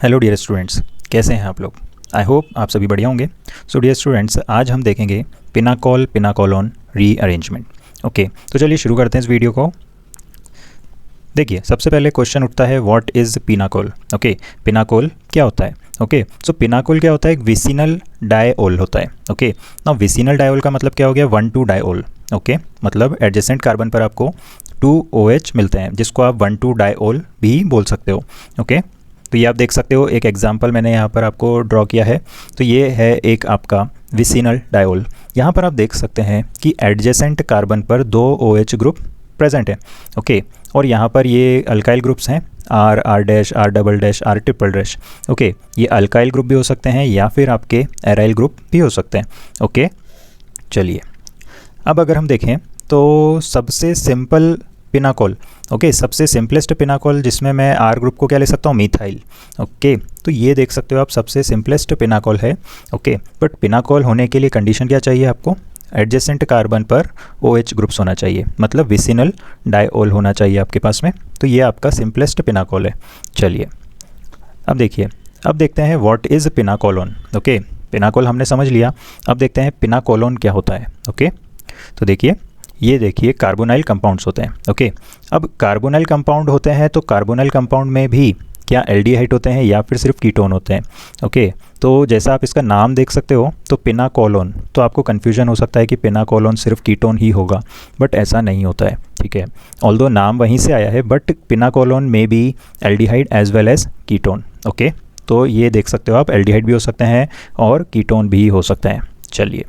Hello dear students, कैसे हैं आप लोग। आई होप आप सभी बढ़िया होंगे। सो डियर स्टूडेंट्स, आज हम देखेंगे पिनाकोल पिनाकोलोन रीअरेंजमेंट। ओके, तो चलिए शुरू करते हैं इस वीडियो को। देखिए, सबसे पहले क्वेश्चन उठता है what is pinacol. Okay, pinacol क्या होता है। ओके, सो पिनाकोल क्या होता है, एक विसिनल डायओल होता है। ओके, ना विसिनल डायओल का मतलब क्या हो गया, 1,2 डायओल। ओके, मतलब एडजेसेंट कार्बन पर आपको 2 OH मिलते हैं, जिसको आप 1,2 डायओल भी बोल सकते हो। ओके, तो ये आप देख सकते हो, एक एग्जांपल मैंने यहाँ पर आपको ड्रॉ किया है। तो ये है एक आपका विसिनल डायओल। यहाँ पर आप देख सकते हैं कि एडजेसेंट कार्बन पर 2 OH ग्रुप प्रेजेंट है। ओके, और यहाँ पर ये अल्काइल ग्रुप्स हैं, R R dash R double dash R triple dash. Okay, ये अल्काइल ग्रुप भी हो सकते हैं या फिर आपके एराइल ग्रुप भी हो सकते हैं। ओके, चलिए अब अगर हम देखें तो सबसे सिंपल पिनाकोल, ओके, सबसे सिंपलेस्ट पिनाकोल जिसमें मैं R ग्रुप को क्या ले सकता हूँ, मिथाइल। ओके, तो ये देख सकते हो आप, सबसे सिंपलेस्ट पिनाकोल है। ओके, बट पिनाकोल होने के लिए कंडीशन क्या चाहिए आपको, एडजेसेंट कार्बन पर OH ग्रुप्स होना चाहिए, मतलब विसिनल डायओल होना चाहिए आपके पास में। तो ये आपका सिंपलेस्ट पिनाकोल है। चलिए अब देखिए, अब देखते हैं व्हाट इज़ पिनाकोलोन। ओके, पिनाकोल हमने समझ लिया, अब देखते हैं पिनाकोलोन क्या होता है। ओके, तो देखिए, ये देखिए कार्बोनाइल कंपाउंड्स होते हैं। ओके, अब कार्बोनाइल कंपाउंड होते हैं तो कार्बोनाइल कंपाउंड में भी क्या एल्डिहाइड होते हैं या फिर सिर्फ कीटोन होते हैं। ओके, तो जैसा आप इसका नाम देख सकते हो, तो पिनाकोलोन, तो आपको कन्फ्यूजन हो सकता है कि पिनाकोलोन सिर्फ कीटोन ही होगा, बट ऐसा नहीं होता है। ठीक है, ऑल्दो नाम वहीं से आया है, बट पिनाकोलोन में भी aldehyde as well as ketone. Okay, तो ये देख सकते हो आप, एल्डिहाइड भी हो सकते हैं और कीटोन भी हो सकते हैं। चलिए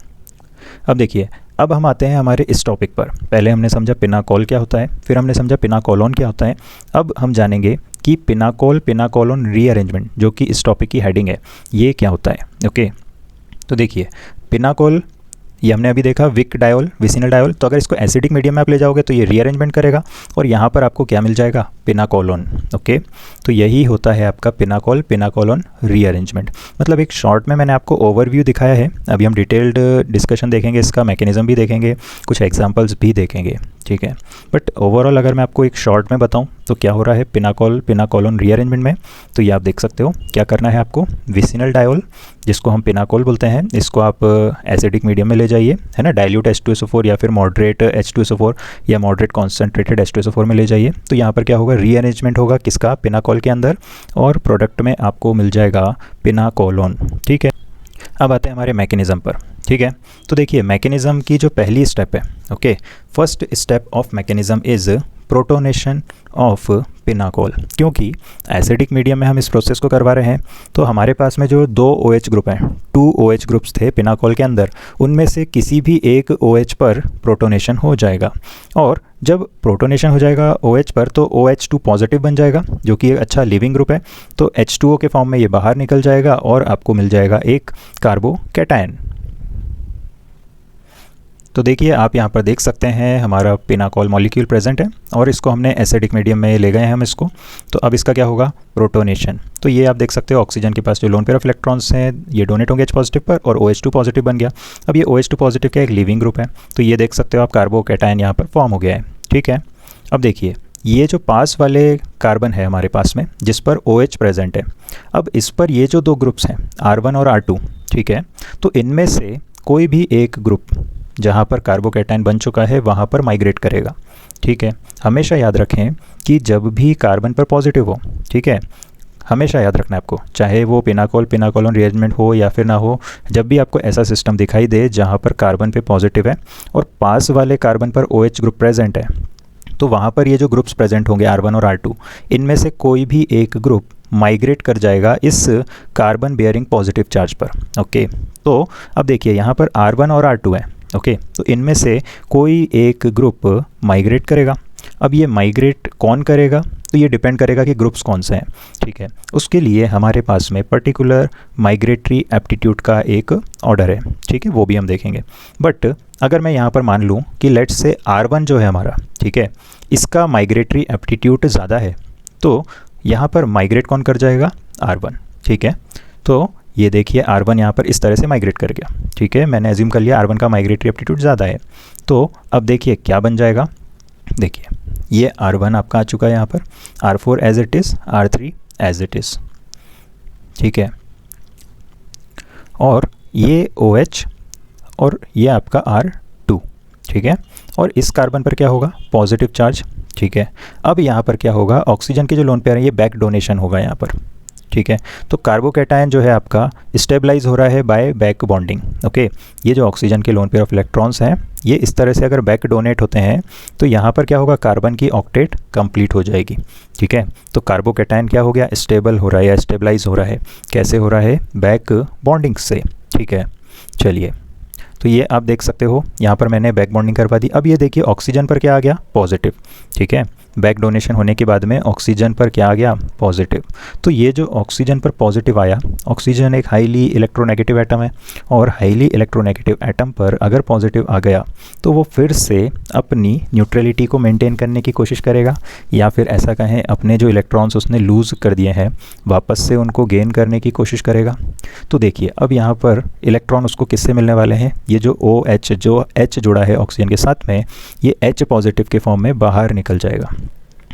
अब देखिए, अब हम आते हैं हमारे इस टॉपिक पर। पहले हमने समझा पिनाकोल क्या होता है, फिर हमने समझा पिनाकोलोन क्या होता है। अब हम जानेंगे कि पिनाकोल पिनाकोलोन रीअरेंजमेंट, जो कि इस टॉपिक की हेडिंग है, ये क्या होता है। ओके, तो देखिए, पिनाकोल ये हमने अभी देखा, विक डायोल, विसिनल डायोल। तो अगर इसको एसिडिक मीडियम में आप ले जाओगे तो ये रीअरेंजमेंट करेगा और यहाँ पर आपको क्या मिल जाएगा, पिनाकोलोन। ओके, तो यही होता है आपका पिनाकोल पिनाकोलोन रीअरेंजमेंट। मतलब एक शॉर्ट में मैंने आपको ओवरव्यू दिखाया है, अभी हम डिटेल्ड डिस्कशन देखेंगे, इसका मैकेनिज्म भी देखेंगे, कुछ एग्जाम्पल्स भी देखेंगे। ठीक है, बट ओवरऑल अगर मैं आपको एक शॉर्ट में बताऊं तो क्या हो रहा है पिनाकोल पिनाकोलोन रीअरेंजमेंट में, तो ये आप देख सकते हो क्या करना है आपको, विसिनल डायोल जिसको हम पिनाकोल बोलते हैं, इसको आप एसिडिक मीडियम में ले जाइए, है ना, डाइल्यूट H2SO4 या फिर मॉडरेट H2SO4 या मॉडरेट कॉन्सेंट्रेटेड H2SO4 में ले जाइए। तो यहाँ पर क्या होगा, रीअरेंजमेंट होगा किसका, पिनाकोल के अंदर, और प्रोडक्ट में आपको मिल जाएगा पिनाकोलोन। ठीक है, अब आते हैं हमारे मैकेनिज़्म पर। ठीक है, तो देखिए मैकेनिज़्म की जो पहली स्टेप है, okay, first step of mechanism is protonation of pinacol. क्योंकि एसिडिक मीडियम में हम इस प्रोसेस को करवा रहे हैं, तो हमारे पास में जो 2 OH ग्रुप हैं, 2 OH ग्रुप्स थे पिनाकोल के अंदर, उनमें से किसी भी एक OH पर प्रोटोनेशन हो जाएगा। और जब प्रोटोनेशन हो जाएगा OH पर तो OH2 पॉजिटिव बन जाएगा, जो कि एक अच्छा लिविंग ग्रुप है। तो H2O के फॉर्म में ये बाहर निकल जाएगा और आपको मिल जाएगा एक कार्बोकैटायन। तो देखिए, आप यहाँ पर देख सकते हैं हमारा पिनाकोल मॉलिक्यूल प्रेजेंट है और इसको हमने एसिडिक मीडियम में ले गए हैं हम इसको। तो अब इसका क्या होगा, प्रोटोनेशन। तो ये आप देख सकते हो, ऑक्सीजन के पास जो लोन पेयर ऑफ इलेक्ट्रॉन्स हैं ये डोनेट होंगे H पॉजिटिव पर और OH2 पॉजिटिव बन गया। अब ये OH2 पॉजिटिव का एक लिविंग ग्रुप है, तो ये देख सकते हो आप, कार्बोकैटायन यहाँ पर फॉर्म हो गया है। ठीक है, अब देखिए, ये जो पास वाले कार्बन है हमारे पास में जिस पर OH प्रेजेंट है, अब इस पर ये जो 2 ग्रुप्स हैं R1 और R2, ठीक है, तो इनमें से कोई भी एक ग्रुप जहाँ पर कार्बोकैटायन बन चुका है वहाँ पर माइग्रेट करेगा। ठीक है, हमेशा याद रखें कि जब भी कार्बन पर पॉजिटिव हो, ठीक है, हमेशा याद रखना है आपको, चाहे वो पिनाकोल पिनाकोलोन रीअरेंजमेंट हो या फिर ना हो, जब भी आपको ऐसा सिस्टम दिखाई दे जहाँ पर कार्बन पे पॉजिटिव है और पास वाले कार्बन पर OH ग्रुप प्रेजेंट है, तो वहाँ पर ये जो ग्रुप्स प्रेजेंट होंगे R1 और R2, इनमें से कोई भी एक ग्रुप माइग्रेट कर जाएगा इस कार्बन बेयरिंग पॉजिटिव चार्ज पर। ओके, तो अब देखिए यहाँ पर R1 और R2 है। ओके, तो इनमें से कोई एक ग्रुप माइग्रेट करेगा। अब ये माइग्रेट कौन करेगा, तो ये डिपेंड करेगा कि ग्रुप्स कौन से हैं। ठीक है, उसके लिए हमारे पास में पर्टिकुलर माइग्रेटरी एप्टीट्यूड का एक ऑर्डर है। ठीक है, वो भी हम देखेंगे। बट अगर मैं यहाँ पर मान लूँ कि लेट्स से R1 जो है हमारा, ठीक है, इसका माइग्रेटरी एप्टीट्यूड ज़्यादा है, तो यहाँ पर माइग्रेट कौन कर जाएगा, R1। ठीक है, तो ये देखिए R1 यहाँ पर इस तरह से माइग्रेट कर गया। ठीक है, मैंने एज्यूम कर लिया R1 का माइग्रेटरी एप्टीट्यूड ज़्यादा है। तो अब देखिए क्या बन जाएगा, देखिए ये R1 आपका आ चुका है यहाँ पर, R4 as it is, R3 as it is. ठीक है, और ये OH और ये आपका R2, ठीक है, और इस कार्बन पर क्या होगा, पॉजिटिव चार्ज, ठीक है। अब यहाँ पर क्या होगा, ऑक्सीजन के जो लोन पेयर है ये बैक डोनेशन होगा यहाँ पर, ठीक है। तो कार्बोकैटायन जो है आपका स्टेबलाइज हो रहा है बाय बैक बॉन्डिंग, ओके। ये जो ऑक्सीजन के लोन पेयर ऑफ इलेक्ट्रॉन्स हैं ये इस तरह से अगर बैक डोनेट होते हैं तो यहाँ पर क्या होगा, कार्बन की ऑक्टेट कंप्लीट हो जाएगी, ठीक है। तो कार्बोकैटायन क्या हो गया, स्टेबल हो रहा है या स्टेबलाइज हो रहा है, कैसे हो रहा है, बैक बॉन्डिंग से, ठीक है। चलिए, तो ये आप देख सकते हो यहाँ पर मैंने बैक बॉन्डिंग करवा दी। अब ये देखिए ऑक्सीजन पर क्या आ गया, पॉजिटिव, ठीक है। बैक डोनेशन होने के बाद में ऑक्सीजन पर क्या आ गया, पॉजिटिव। तो ये जो ऑक्सीजन पर पॉजिटिव आया, ऑक्सीजन एक हाईली इलेक्ट्रोनेगेटिव एटम है और हाईली इलेक्ट्रोनेगेटिव एटम पर अगर पॉजिटिव आ गया तो वो फिर से अपनी न्यूट्रलिटी को मेंटेन करने की कोशिश करेगा, या फिर ऐसा कहें अपने जो इलेक्ट्रॉन्स उसने लूज़ कर दिए हैं वापस से उनको गेन करने की कोशिश करेगा। तो देखिए अब यहाँ पर इलेक्ट्रॉन उसको किससे मिलने वाले हैं, ये जो OH, जो H जुड़ा है ऑक्सीजन के साथ में, ये H पॉजिटिव के फॉर्म में बाहर निकल जाएगा,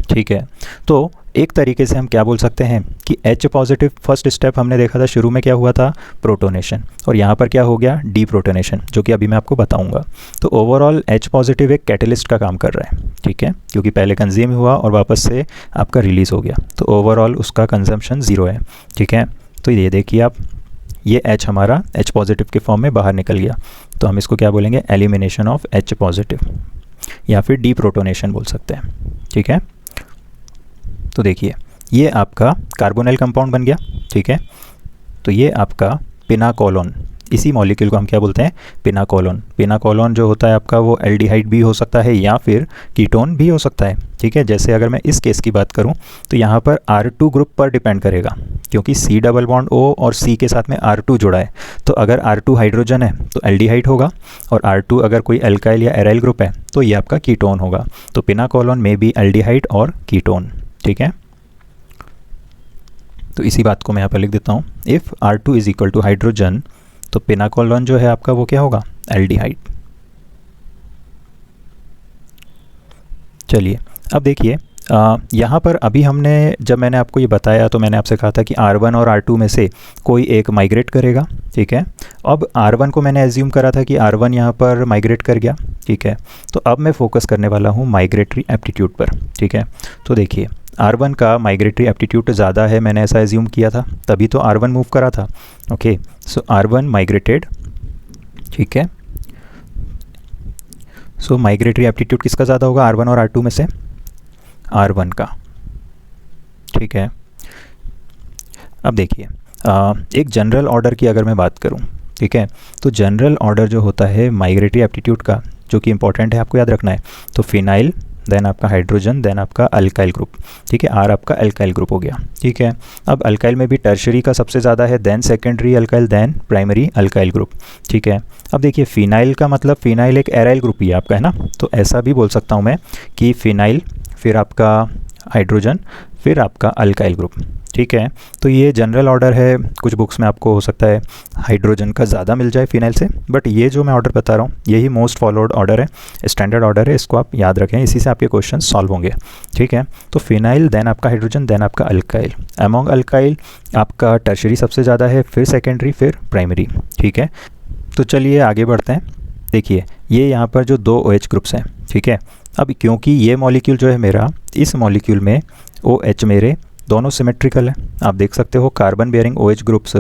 ठीक है। तो एक तरीके से हम क्या बोल सकते हैं कि H पॉजिटिव फर्स्ट स्टेप हमने देखा था शुरू में क्या हुआ था, प्रोटोनेशन, और यहाँ पर क्या हो गया, डीप्रोटोनेशन, जो कि अभी मैं आपको बताऊंगा। तो ओवरऑल H पॉजिटिव एक कैटलिस्ट का काम कर रहा है, ठीक है, क्योंकि पहले कंज्यूम हुआ और वापस से आपका रिलीज़ हो गया, तो ओवरऑल उसका कंजम्पशन 0 है, ठीक है। तो ये देखिए आप, ये H हमारा H पॉजिटिव के फॉर्म में बाहर निकल गया, तो हम इसको क्या बोलेंगे, एलिमिनेशन ऑफ H पॉजिटिव, या फिर डीप्रोटोनेशन बोल सकते हैं, ठीक है। तो देखिए ये आपका कार्बोनिल कंपाउंड बन गया, ठीक है। तो ये आपका पिनाकोलोन, इसी मॉलिक्यूल को हम क्या बोलते हैं, पिनाकोलोन। पिनाकोलोन जो होता है आपका वो एल्डिहाइड भी हो सकता है या फिर कीटोन भी हो सकता है, ठीक है। जैसे अगर मैं इस केस की बात करूं तो यहाँ पर R2 ग्रुप पर डिपेंड करेगा, क्योंकि C डबल बॉन्ड O और C के साथ में R2 जुड़ा है, तो अगर R2 हाइड्रोजन है तो एल्डिहाइड होगा, और R2 अगर कोई एल्काइल या एराइल ग्रुप है तो ये आपका कीटोन होगा। तो पिनाकोलोन में भी एल्डिहाइड और कीटोन, ठीक है। तो इसी बात को मैं यहाँ पर लिख देता हूँ, if R2 is equal to hydrogen, तो पिनाकोलोन जो है आपका वो क्या होगा, एल्डिहाइड। चलिए अब देखिए यहाँ पर अभी हमने, जब मैंने आपको ये बताया तो मैंने आपसे कहा था कि R1 और R2 में से कोई एक माइग्रेट करेगा, ठीक है। अब R1 को मैंने एज्यूम करा था कि R1 यहाँ पर माइग्रेट कर गया, ठीक है। तो अब मैं फोकस करने वाला हूँ माइग्रेटरी एप्टीट्यूड पर, ठीक है। तो देखिए R1 का माइग्रेटरी एप्टीट्यूड ज़्यादा है, मैंने ऐसा एज्यूम किया था, तभी तो R1 मूव करा था, ओके। सो R1 माइग्रेटेड, ठीक है। सो माइग्रेटरी एप्टीट्यूड किसका ज़्यादा होगा, R1 और R2 में से, R1 का, ठीक है। अब देखिए एक जनरल ऑर्डर की अगर मैं बात करूं, ठीक है, तो जनरल ऑर्डर जो होता है माइग्रेटरी एप्टीट्यूड का, जो कि इंपॉर्टेंट है, आपको याद रखना है, तो फिनाइल, देन आपका हाइड्रोजन, देन आपका अल्काइल ग्रुप, ठीक है। R आपका अल्काइल ग्रुप हो गया, ठीक है। अब अल्काइल में भी टर्शरी का सबसे ज़्यादा है, then secondary alkyl, then primary alkyl group, ठीक है। अब देखिए फिनाइल का मतलब, फिनाइल एक एराइल ग्रुप ही है आपका, है ना, तो ऐसा भी बोल सकता हूँ मैं कि फिनाइल, फिर आपका हाइड्रोजन, फिर आपका अल्काइल ग्रुप, ठीक है। तो ये जनरल ऑर्डर है, कुछ बुक्स में आपको हो सकता है हाइड्रोजन का ज़्यादा मिल जाए फिनाइल से, बट ये जो मैं ऑर्डर बता रहा हूँ यही मोस्ट फॉलोड ऑर्डर है, स्टैंडर्ड ऑर्डर है, इसको आप याद रखें, इसी से आपके क्वेश्चन सॉल्व होंगे, ठीक है। तो फिनाइल, देन आपका हाइड्रोजन, देन आपका अल्काइल, अमॉन्ग अल्काइल आपका टर्शरी सबसे ज़्यादा है, फिर सेकेंडरी, फिर प्राइमरी, ठीक है। तो चलिए आगे बढ़ते हैं। देखिए ये यहाँ पर जो 2 OH ग्रुप्स हैं, ठीक है। अब क्योंकि ये मॉलिक्यूल जो है मेरा, इस मॉलिक्यूल में OH मेरे दोनों सिमेट्रिकल है, आप देख सकते हो कार्बन बेयरिंग OH ग्रुप्स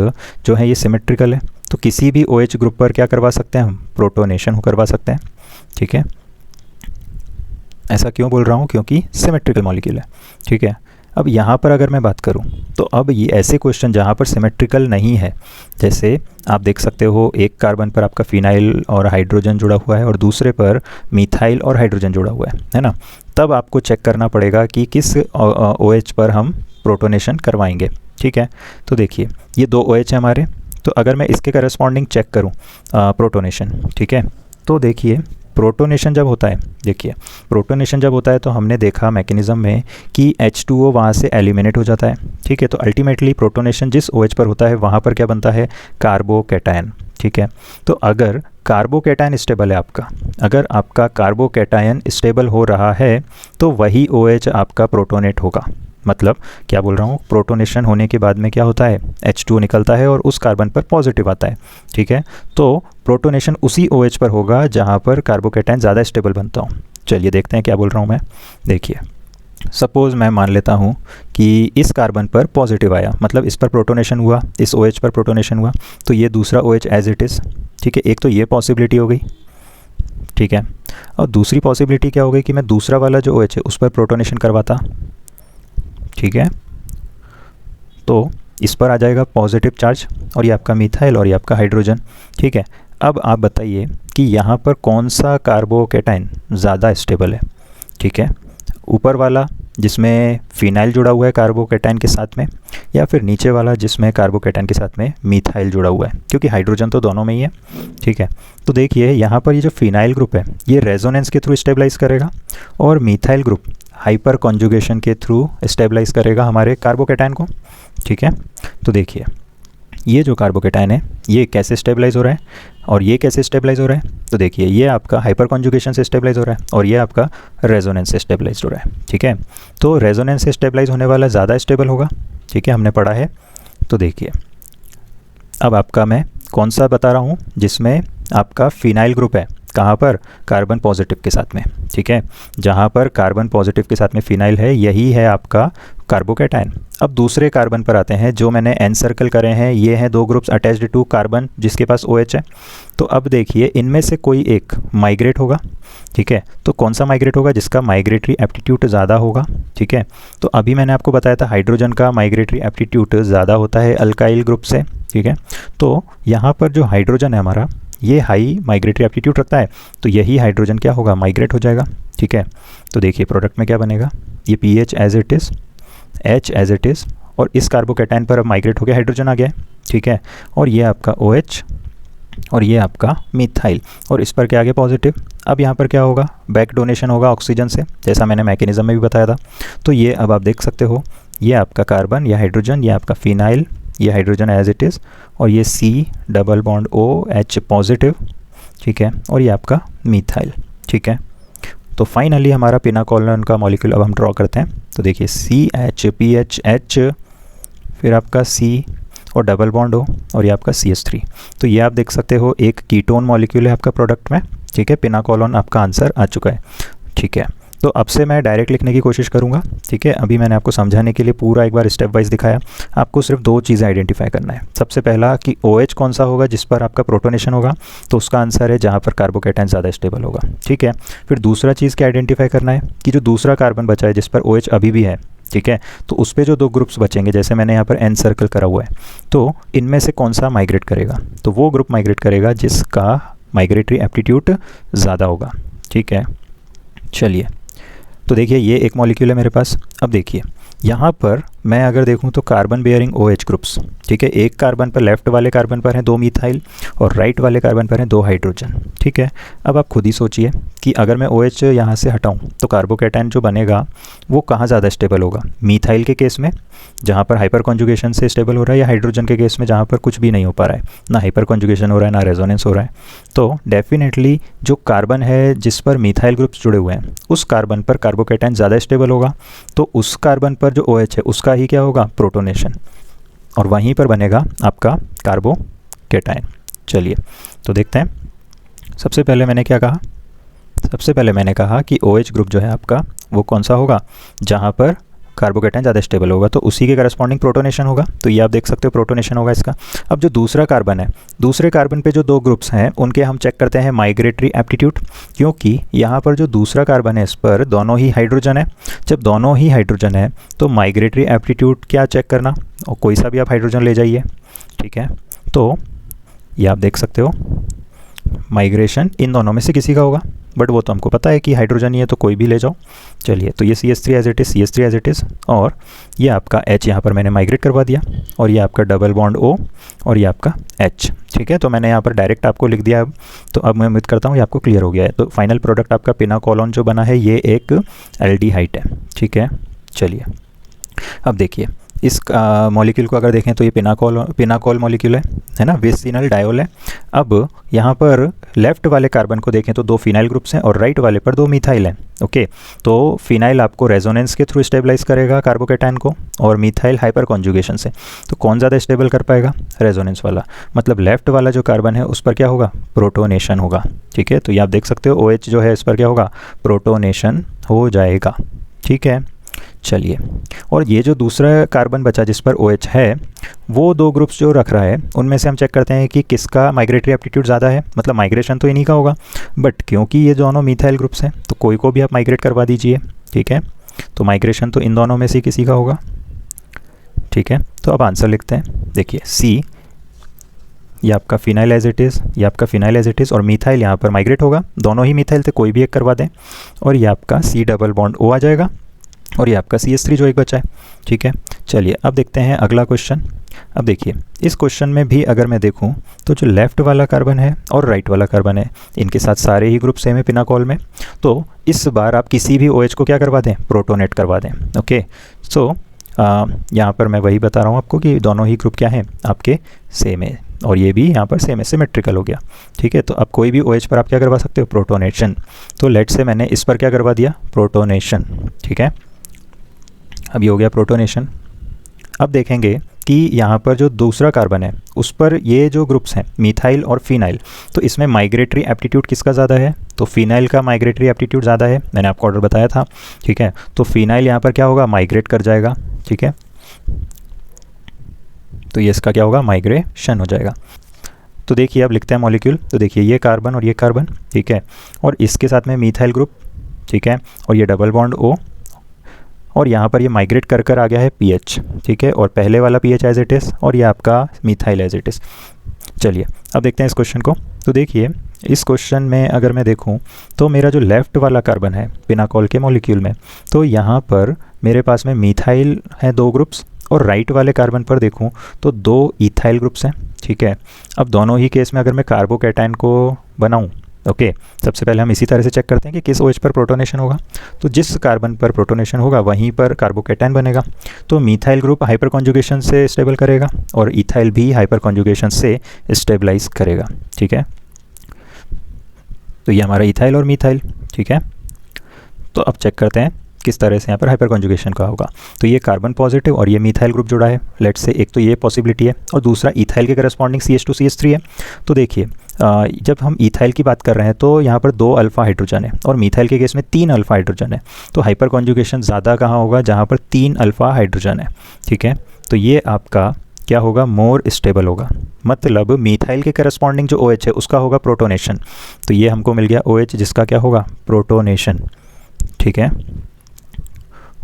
जो हैं ये सिमेट्रिकल है, तो किसी भी OH ग्रुप पर क्या करवा सकते हैं हम, प्रोटोनेशन करवा सकते हैं, ठीक है। ऐसा क्यों बोल रहा हूँ, क्योंकि सिमेट्रिकल मॉलिक्यूल है, ठीक है। अब यहाँ पर अगर मैं बात करूँ तो अब ये ऐसे क्वेश्चन जहाँ पर सिमेट्रिकल नहीं है, जैसे आप देख सकते हो एक कार्बन पर आपका फिनाइल और हाइड्रोजन जुड़ा हुआ है और दूसरे पर मिथाइल और हाइड्रोजन जुड़ा हुआ है ना, तब आपको चेक करना पड़ेगा कि किस OH पर हम प्रोटोनेशन करवाएंगे, ठीक है। तो देखिए ये 2 OH है हमारे, तो अगर मैं इसके करस्पॉन्डिंग चेक करूँ प्रोटोनेशन, ठीक है, तो देखिए प्रोटोनेशन जब होता है, देखिए प्रोटोनेशन जब होता है तो हमने देखा मैकेनिज्म में कि H2O वहाँ से एलिमिनेट हो जाता है, ठीक है। तो अल्टीमेटली प्रोटोनेशन जिस OH पर होता है वहाँ पर क्या बनता है, कार्बोकैटायन, ठीक है। तो अगर कार्बोकैटायन स्टेबल है आपका, अगर आपका कार्बोकैटायन स्टेबल हो रहा है तो वही OH आपका प्रोटोनेट होगा, मतलब क्या बोल रहा हूँ, प्रोटोनेशन होने के बाद में क्या होता है, H2O निकलता है और उस कार्बन पर पॉजिटिव आता है, ठीक है। तो प्रोटोनेशन उसी OH पर होगा जहाँ पर कार्बोकैटायन ज़्यादा स्टेबल बनता हो। चलिए देखते हैं क्या बोल रहा हूँ मैं। देखिए, सपोज़ मैं मान लेता हूँ कि इस कार्बन पर पॉजिटिव आया, मतलब इस पर प्रोटोनेशन हुआ, इस OH पर प्रोटोनेशन हुआ, तो ये दूसरा OH एज इट इज़, ठीक है। एक तो ये पॉसिबिलिटी हो गई, ठीक है। और दूसरी पॉसिबिलिटी क्या हो गई कि मैं दूसरा वाला जो OH है उस पर प्रोटोनेशन करवाता, ठीक है। तो इस पर आ जाएगा पॉजिटिव चार्ज और ये आपका मिथाइल और ये आपका हाइड्रोजन, ठीक है। अब आप बताइए कि यहाँ पर कौन सा कार्बोकैटायन ज़्यादा स्टेबल है, ठीक है। ऊपर वाला जिसमें फिनाइल जुड़ा हुआ है कार्बोकैटायन के साथ में, या फिर नीचे वाला जिसमें कार्बोकैटायन के साथ में मिथाइल जुड़ा हुआ है, क्योंकि हाइड्रोजन तो दोनों में ही है, ठीक है। तो देखिए यहाँ पर ये जो फिनाइल ग्रुप है ये रेजोनेंस के थ्रू स्टेबलाइज करेगा और मिथाइल ग्रुप हाइपर कॉन्जुगेशन के थ्रू स्टेबलाइज करेगा हमारे कार्बोकैटायन को, ठीक है। तो देखिए ये जो कार्बोकैटायन है ये कैसे स्टेबलाइज हो रहा है और ये कैसे स्टेबलाइज हो रहा है। तो देखिए ये आपका हाइपर कॉन्जुगेशन से स्टेबलाइज हो रहा है और ये आपका रेजोनेंस से स्टेबलाइज हो रहा है, ठीक है। तो रेजोनेंस से स्टेबलाइज होने वाला ज़्यादा स्टेबल होगा, ठीक है, हमने पढ़ा है। तो देखिए अब आपका मैं कौन सा बता रहा हूँ, जिसमें आपका फिनाइल ग्रुप है, कहाँ पर, कार्बन पॉजिटिव के साथ में, ठीक है। जहाँ पर कार्बन पॉजिटिव के साथ में फिनाइल है यही है आपका कार्बोकैटायन। अब दूसरे कार्बन पर आते हैं जो मैंने एन सर्कल करे हैं, ये हैं दो ग्रुप्स अटैच्ड टू कार्बन जिसके पास OH है। तो अब देखिए इनमें से कोई एक माइग्रेट होगा, ठीक है। तो कौन सा माइग्रेट होगा, जिसका माइग्रेटरी एप्टीट्यूड ज़्यादा होगा, ठीक है। तो अभी मैंने आपको बताया था हाइड्रोजन का माइग्रेटरी एप्टीट्यूड ज़्यादा होता है अल्काइल ग्रुप से, ठीक है। तो यहाँ पर जो हाइड्रोजन है हमारा ये हाई माइग्रेटरी एप्टीट्यूड रखता है, तो यही हाइड्रोजन क्या होगा, माइग्रेट हो जाएगा, ठीक है। तो देखिए प्रोडक्ट में क्या बनेगा, ये pH as it is, H as it is, और इस कार्बोकैटायन पर अब माइग्रेट हो गया, हाइड्रोजन आ गया, ठीक है। और ये आपका OH और ये आपका मिथाइल, और इस पर क्या आ गया, पॉजिटिव। अब यहाँ पर क्या होगा, बैक डोनेशन होगा ऑक्सीजन से, जैसा मैंने मैकेनिज्म में भी बताया था। तो ये अब आप देख सकते हो, ये आपका कार्बन या हाइड्रोजन, ये आपका फिनाइल, ये हाइड्रोजन एज इट इज़, और ये C double bond OH positive, ठीक है, और ये आपका मिथाइल, ठीक है। तो फाइनली हमारा पिनाकोलन का मॉलिक्यूल अब हम ड्रॉ करते हैं। तो देखिए CH फिर आपका C और डबल बॉन्ड O और ये आपका CH3। तो ये आप देख सकते हो एक कीटोन मॉलिक्यूल है आपका प्रोडक्ट में, ठीक है। पिनाकोलन आपका आंसर आ चुका है, ठीक है। तो अब से मैं डायरेक्ट लिखने की कोशिश करूंगा, ठीक है। अभी मैंने आपको समझाने के लिए पूरा एक बार स्टेप वाइज दिखाया। आपको सिर्फ दो चीज़ें आइडेंटिफाई करना है। सबसे पहला कि OH कौन सा होगा जिस पर आपका प्रोटोनेशन होगा, तो उसका आंसर है जहाँ पर कार्बोकैटायन ज़्यादा स्टेबल होगा, ठीक है। फिर दूसरा चीज़ क्या आइडेंटिफाई करना है कि जो दूसरा कार्बन बचा है जिस पर OH अभी भी है, ठीक है, तो उस पर जो दो ग्रुप्स बचेंगे, जैसे मैंने यहाँ पर N सर्कल करा हुआ है, तो इनमें से कौन सा माइग्रेट करेगा, तो वो ग्रुप माइग्रेट करेगा जिसका माइग्रेटरी एप्टीट्यूड ज़्यादा होगा, ठीक है। चलिए तो देखिए ये एक मॉलिक्यूल है मेरे पास। अब देखिए यहाँ पर मैं अगर देखूँ तो कार्बन बेयरिंग OH ग्रुप्स, ठीक है। एक कार्बन पर, लेफ्ट वाले कार्बन पर हैं 2 मिथाइल और राइट वाले कार्बन पर हैं 2 हाइड्रोजन, ठीक है। अब आप खुद ही सोचिए कि अगर मैं OH यहाँ से हटाऊँ तो कार्बोकैटायन जो बनेगा वो कहाँ ज़्यादा स्टेबल होगा, मिथाइल के केस में जहाँ पर हाइपर कॉन्जुगेशन से स्टेबल हो रहा है, या हाइड्रोजन के केस में जहाँ पर कुछ भी नहीं हो पा रहा है, ना हाइपर कॉन्जुगेशन हो रहा है ना रेजोनेंस हो रहा है। तो डेफिनेटली जो कार्बन है जिस पर मिथाइल ग्रुप्स जुड़े हुए हैं उस कार्बन पर कार्बोकैटायन ज़्यादा स्टेबल होगा, तो उस कार्बन पर जो OH है उसका ही क्या होगा, प्रोटोनेशन, और वहीं पर बनेगा आपका कार्बोकैटायन। चलिए तो देखते हैं। सबसे पहले मैंने क्या कहा, सबसे पहले मैंने कहा कि OH ग्रुप जो है आपका वो कौन सा होगा, जहाँ पर कार्बोकैटायन ज़्यादा स्टेबल होगा, तो उसी के करस्पॉन्डिंग प्रोटोनेशन होगा। तो ये आप देख सकते हो प्रोटोनेशन होगा इसका। अब जो दूसरा कार्बन है, दूसरे कार्बन पे जो दो ग्रुप्स हैं उनके हम चेक करते हैं माइग्रेटरी एप्टीट्यूड, क्योंकि यहाँ पर जो दूसरा कार्बन है इस पर दोनों ही हाइड्रोजन है। जब दोनों ही हाइड्रोजन है तो माइग्रेटरी एप्टीट्यूड क्या चेक करना, और कोई सा भी आप हाइड्रोजन ले जाइए, ठीक है। तो ये आप देख सकते हो माइग्रेशन इन दोनों में से किसी का होगा, बट वो तो हमको पता है कि हाइड्रोजन ही है तो कोई भी ले जाओ। चलिए तो ये CH3 as it is, CH3 as it is, और ये आपका H यहाँ पर मैंने माइग्रेट करवा दिया, और ये आपका डबल बॉन्ड O और ये आपका H, ठीक है। तो मैंने यहाँ पर डायरेक्ट आपको लिख दिया। अब तो अब मैं उम्मीद करता हूँ ये आपको क्लियर हो गया है। तो फाइनल प्रोडक्ट आपका पिनाकोलन जो बना है ये एक एल्डिहाइड है, ठीक है। चलिए अब देखिए इस मॉलिक्यूल को अगर देखें तो ये पिनाकोल मॉलिक्यूल है ना, विसिनल डायोल है। अब यहाँ पर लेफ्ट वाले कार्बन को देखें तो 2 फिनाइल ग्रुप्स हैं और राइट वाले पर 2 मिथाइल हैं। ओके, तो फिनाइल आपको रेजोनेंस के थ्रू स्टेबलाइज करेगा कार्बोकेटायन को, और मिथाइल हाइपर कॉन्जुगेशन से। तो कौन ज़्यादा स्टेबल कर पाएगा? रेजोनेंस वाला। मतलब लेफ्ट वाला जो कार्बन है उस पर क्या होगा? प्रोटोनेशन होगा। ठीक है, तो ये आप देख सकते हो OH जो है इस पर क्या होगा? प्रोटोनेशन हो जाएगा। ठीक है, चलिए, और ये जो दूसरा कार्बन बचा जिस पर OH है, वो 2 ग्रुप्स जो रख रहा है उनमें से हम चेक करते हैं कि किसका माइग्रेटरी एप्टीट्यूड ज़्यादा है। मतलब माइग्रेशन तो इन्हीं का होगा, बट क्योंकि ये दोनों मिथाइल ग्रुप्स हैं तो कोई को भी आप माइग्रेट करवा दीजिए। ठीक है, तो माइग्रेशन तो इन दोनों में से किसी का होगा। ठीक है, तो अब आंसर लिखते हैं। देखिए C, ये आपका फिनाइल एज इट इज़, ये आपका फिनाइल एज इट इज़, और मिथाइल यहाँ पर माइग्रेट होगा। दोनों ही मिथाइल थे, कोई भी एक करवा दें, और ये आपका C डबल बॉन्ड O आ जाएगा, और ये आपका CH3 जो एक बचा है। ठीक है, चलिए अब देखते हैं अगला क्वेश्चन। अब देखिए, इस क्वेश्चन में भी अगर मैं देखूं तो जो लेफ़्ट वाला कार्बन है और राइट वाला कार्बन है, इनके साथ सारे ही ग्रुप सेम है पिनाकोल में। तो इस बार आप किसी भी OH को क्या करवा दें? प्रोटोनेट करवा दें। ओके, सो यहाँ पर मैं वही बता रहा हूँ आपको कि दोनों ही ग्रुप क्या हैं आपके? सेम है, और ये भी यहाँ पर सेम है, सिमेट्रिकल हो गया। ठीक है, तो अब कोई भी OH पर आप क्या करवा सकते हो? प्रोटोनेशन। तो लेट से मैंने इस पर क्या करवा दिया? प्रोटोनेशन। ठीक है, अब ये हो गया प्रोटोनेशन। अब देखेंगे कि यहाँ पर जो दूसरा कार्बन है उस पर ये जो ग्रुप्स हैं मिथाइल और फिनाइल, तो इसमें माइग्रेटरी एप्टीट्यूड किसका ज़्यादा है? तो फिनाइल का माइग्रेटरी एप्टीट्यूड ज़्यादा है, मैंने आपको ऑर्डर बताया था। ठीक है, तो फिनाइल यहाँ पर क्या होगा? माइग्रेट कर जाएगा। ठीक है, तो ये इसका क्या होगा? माइग्रेशन हो जाएगा। तो देखिए अब लिखते हैं मॉलिक्यूल। तो देखिए ये कार्बन और ये कार्बन, ठीक है, और इसके साथ में मिथाइल ग्रुप, ठीक है, और ये डबल बॉन्ड O, और यहाँ पर ये माइग्रेट कर कर आ गया है PH। ठीक है, और पहले वाला PH एज इट इज़, और ये आपका मिथाइल एज इट इज़। चलिए अब देखते हैं इस क्वेश्चन को। तो देखिए इस क्वेश्चन में अगर मैं देखूं तो मेरा जो लेफ़्ट वाला कार्बन है पिनाकोल के मॉलिक्यूल में, तो यहाँ पर मेरे पास में मिथाइल है 2 ग्रुप्स, और राइट वाले कार्बन पर देखूं तो 2 इथाइल ग्रुप्स हैं। ठीक है, अब दोनों ही केस में अगर मैं कार्बोकेटायन को बनाऊं, ओके, सबसे पहले हम इसी तरह से चेक करते हैं कि किस OH पर प्रोटोनेशन होगा। तो जिस कार्बन पर प्रोटोनेशन होगा वहीं पर कार्बोकेटायन बनेगा। तो मिथाइल ग्रुप हाइपर कॉन्जुगेशन से स्टेबल करेगा और इथाइल भी हाइपर कॉन्जुगेशन से स्टेबलाइज करेगा। ठीक है, तो ये हमारा इथाइल और मिथाइल। ठीक है, तो अब चेक करते हैं किस तरह से यहाँ पर हाइपर कॉन्जुगेशन का होगा। तो ये कार्बन पॉजिटिव और ये मिथाइल ग्रुप जुड़ा है, लेट्स से एक तो ये पॉसिबिलिटी है, और दूसरा इथाइल के करस्पॉन्डिंग CH2 CH3 है। तो देखिए जब हम इथाइल की बात कर रहे हैं तो यहाँ पर 2 अल्फा हाइड्रोजन है, और मिथाइल के केस में 3 अल्फा हाइड्रोजन है। तो हाइपर कॉन्जुगेशन ज़्यादा कहाँ होगा? जहाँ पर 3 अल्फा हाइड्रोजन है। ठीक है, तो ये आपका क्या होगा? मोर स्टेबल होगा। मतलब मिथाइल के करस्पॉन्डिंग जो OH है उसका होगा प्रोटोनेशन। तो ये हमको मिल गया OH जिसका क्या होगा? प्रोटोनेशन। ठीक है,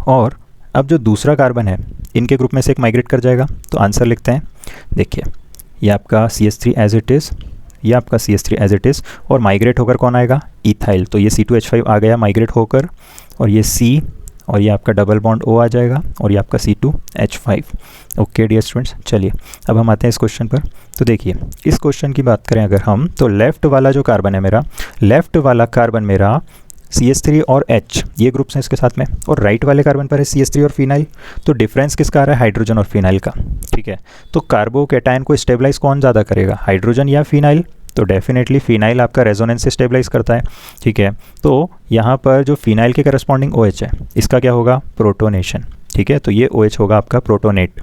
और अब जो दूसरा कार्बन है इनके ग्रुप में से एक माइग्रेट कर जाएगा। तो आंसर लिखते हैं। देखिए ये आपका CH3 एज इट इज़, ये आपका CH3 एज इट इज़, और माइग्रेट होकर कौन आएगा? इथाइल। तो ये C2H5 आ गया माइग्रेट होकर, और ये C, और ये आपका डबल बॉन्ड O आ जाएगा, और ये आपका C2H5। ओके डियर स्टूडेंट्स, चलिए अब हम आते हैं इस क्वेश्चन पर। तो देखिए इस क्वेश्चन की बात करें अगर हम, तो लेफ़्ट वाला जो कार्बन है मेरा, लेफ़्ट वाला कार्बन मेरा CH3 और H ये ग्रुप्स हैं इसके साथ में, और राइट वाले कार्बन पर है CH3 और फिनाइल। तो डिफरेंस किसका आ रहा है? हाइड्रोजन और फिनाइल का। ठीक है, तो कार्बोकेटायन को स्टेबलाइज कौन ज़्यादा करेगा? हाइड्रोजन या फिनाइल? तो डेफिनेटली फिनाइल आपका रेजोनेंस से स्टेबलाइज करता है। ठीक है, तो यहाँ पर जो फिनाइल के करस्पॉन्डिंग OH है इसका क्या होगा? प्रोटोनेशन। ठीक है, तो ये OH होगा आपका प्रोटोनेट,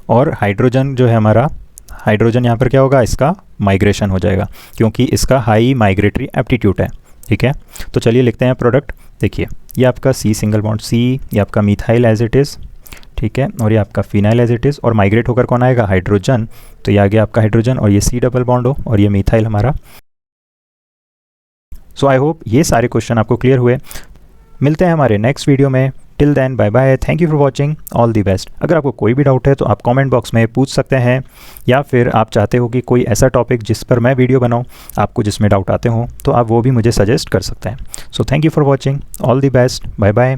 और हाइड्रोजन जो है हमारा, हाइड्रोजन यहाँ पर क्या होगा? इसका माइग्रेशन हो जाएगा क्योंकि इसका हाई माइग्रेटरी एप्टीट्यूड है। ठीक है, तो चलिए लिखते हैं प्रोडक्ट। देखिए ये आपका C सिंगल बॉन्ड C, ये आपका मिथाइल एज इट इज़, ठीक है, और ये आपका फिनाइल एज इट इज़, और माइग्रेट होकर कौन आएगा? हाइड्रोजन। तो ये आ गया आपका हाइड्रोजन, और ये C डबल बॉन्ड O, और ये मिथाइल हमारा। सो आई होप ये सारे क्वेश्चन आपको क्लियर हुए। मिलते हैं हमारे नेक्स्ट वीडियो में। Till then bye bye, thank you for watching, all the best. अगर आपको कोई भी डाउट है तो आप कमेंट बॉक्स में पूछ सकते हैं, या फिर आप चाहते हो कि कोई ऐसा टॉपिक जिस पर मैं वीडियो बनाऊं, आपको जिसमें डाउट आते हो, तो आप वो भी मुझे सजेस्ट कर सकते हैं। So thank you for watching, all the best, bye bye.